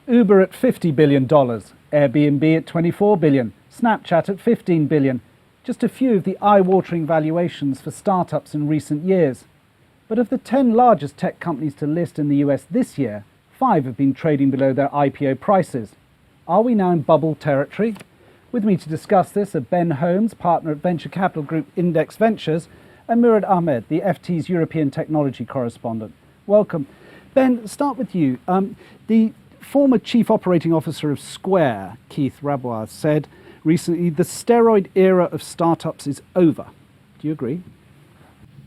Uber at $50 billion, Airbnb at $24 billion, Snapchat at $15 billion. Just a few of the eye-watering valuations for startups in recent years. But of the 10 largest tech companies to list in the US this year, 5 have been trading below their IPO prices. Are we now in bubble territory? With me to discuss this are Ben Holmes, partner at venture capital group Index Ventures, and Murad Ahmed, the FT's European technology correspondent. Welcome. Ben, start with you. The former chief operating officer of Square, Keith Rabois, said recently the steroid era of startups is over. Do you agree?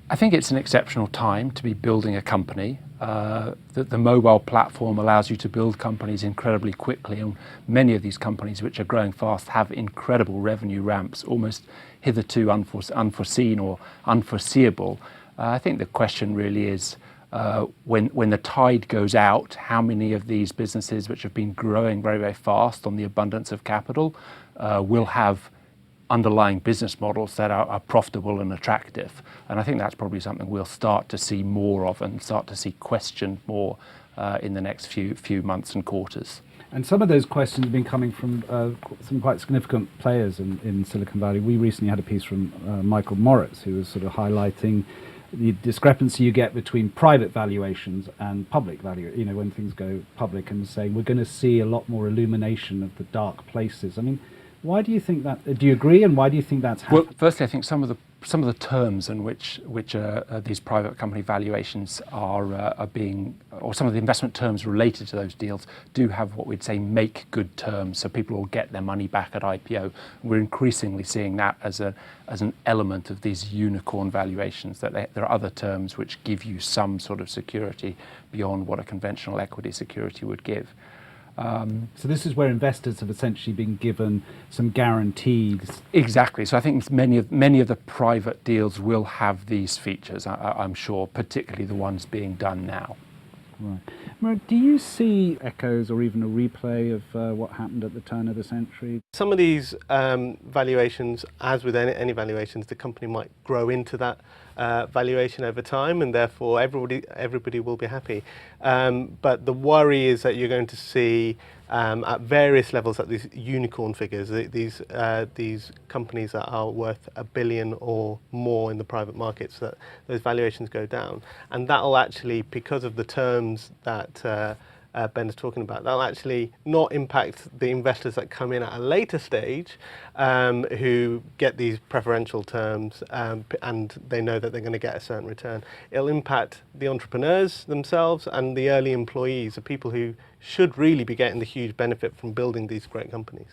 I think it's an exceptional time to be building a company. The mobile platform allows you to build companies incredibly quickly, and many of these companies which are growing fast have incredible revenue ramps, almost hitherto unforeseen or unforeseeable. I think the question really is, when the tide goes out, how many of these businesses which have been growing very, very fast on the abundance of capital will have underlying business models that are profitable and attractive. And I think that's probably something we'll start to see more of and start to see questioned more in the next few months and quarters. And some of those questions have been coming from some quite significant players in Silicon Valley. We recently had a piece from Michael Moritz, who was sort of highlighting the discrepancy you get between private valuations and public value, when things go public, and saying we're going to see a lot more illumination of the dark places. I mean, why do you think that? Do you agree, and why do you think that's happening? Well, firstly, I think some of the terms in which these private company valuations are being, or some of the investment terms related to those deals, do have what we'd say make good terms, so people will get their money back at IPO. We're increasingly seeing that as an element of these unicorn valuations, that there are other terms which give you some sort of security beyond what a conventional equity security would give. So this is where investors have essentially been given some guarantees. Exactly. So I think many of the private deals will have these features, I'm sure, particularly the ones being done now. Right. Murad, do you see echoes or even a replay of what happened at the turn of the century? Some of these valuations, as with any valuations, the company might grow into that valuation over time, and therefore everybody will be happy. But the worry is that you're going to see at various levels at these unicorn figures, these companies that are worth $1 billion or more in the private markets, that those valuations go down, and that'll actually, because of the terms that Ben is talking about, that'll actually not impact the investors that come in at a later stage, who get these preferential terms, and they know that they're going to get a certain return. It'll impact the entrepreneurs themselves and the early employees, the people who should really be getting the huge benefit from building these great companies.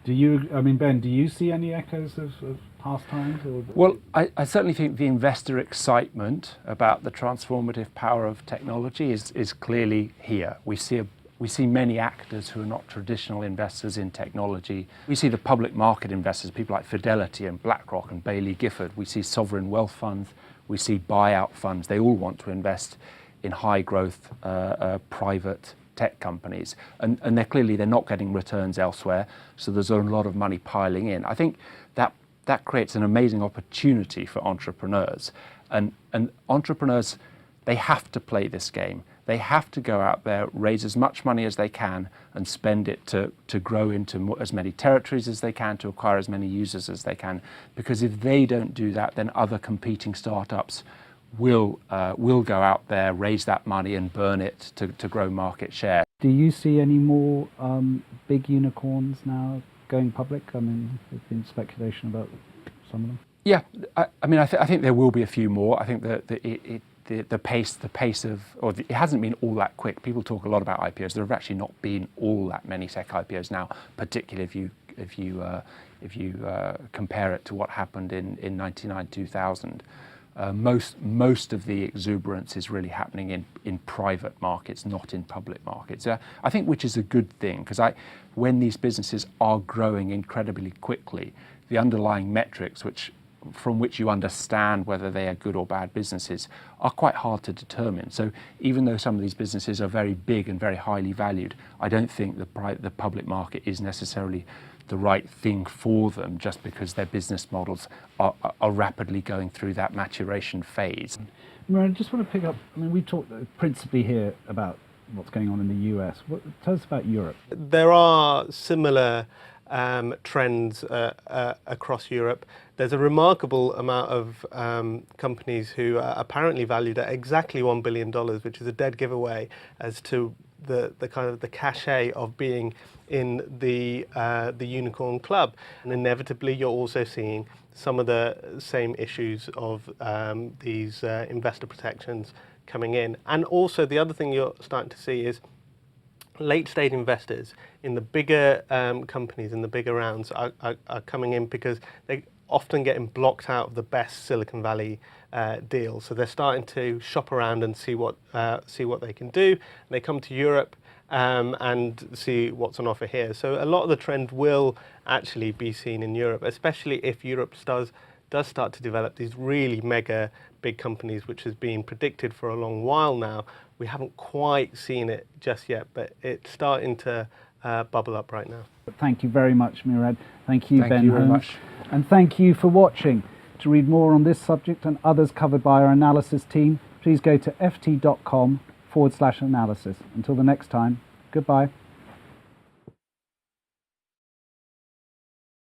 Ben, do you see any echoes of past times? Well, I certainly think the investor excitement about the transformative power of technology is clearly here. We see many actors who are not traditional investors in technology. We see the public market investors, people like Fidelity and BlackRock and Baillie Gifford. We see sovereign wealth funds. We see buyout funds. They all want to invest in high growth private tech companies, and they're not getting returns elsewhere, so there's a lot of money piling in. I think that creates an amazing opportunity for entrepreneurs, and entrepreneurs, they have to play this game. They have to go out there, raise as much money as they can, and spend it to grow into as many territories as they can, to acquire as many users as they can, because if they don't do that, then other competing startups will go out there, raise that money and burn it to grow market share. Do you see any more big unicorns now going public? I mean, there's been speculation about some of them. Yeah, I think there will be a few more. I think that the pace of, it hasn't been all that quick. People talk a lot about IPOs. There have actually not been all that many tech IPOs now, particularly if you compare it to what happened in 99, 2000. Most of the exuberance is really happening in private markets, not in public markets. I think, which is a good thing, because when these businesses are growing incredibly quickly, the underlying metrics from which you understand whether they are good or bad businesses are quite hard to determine. So even though some of these businesses are very big and very highly valued, I don't think the public market is necessarily the right thing for them, just because their business models are rapidly going through that maturation phase. Murad, I just want to pick up, we talked principally here about what's going on in the US. Tell us about Europe. There are similar trends across Europe. There's a remarkable amount of companies who are apparently valued at exactly $1 billion, which is a dead giveaway as to the kind of the cachet of being in the unicorn club. And inevitably, you're also seeing some of the same issues of these investor protections coming in. And also, the other thing you're starting to see is late-stage investors in the bigger companies, in the bigger rounds, are coming in because they often getting blocked out of the best Silicon Valley deals. So they're starting to shop around and see what they can do. And they come to Europe and see what's on offer here. So a lot of the trend will actually be seen in Europe, especially if Europe does start to develop these really mega big companies, which has been predicted for a long while now. We haven't quite seen it just yet, but it's starting to bubble up right now. Thank you very much, Murad. Thank you, Ben Thank you very Holmes. much. And thank you for watching. To read more on this subject and others covered by our analysis team, please go to ft.com/analysis. Until the next time, goodbye.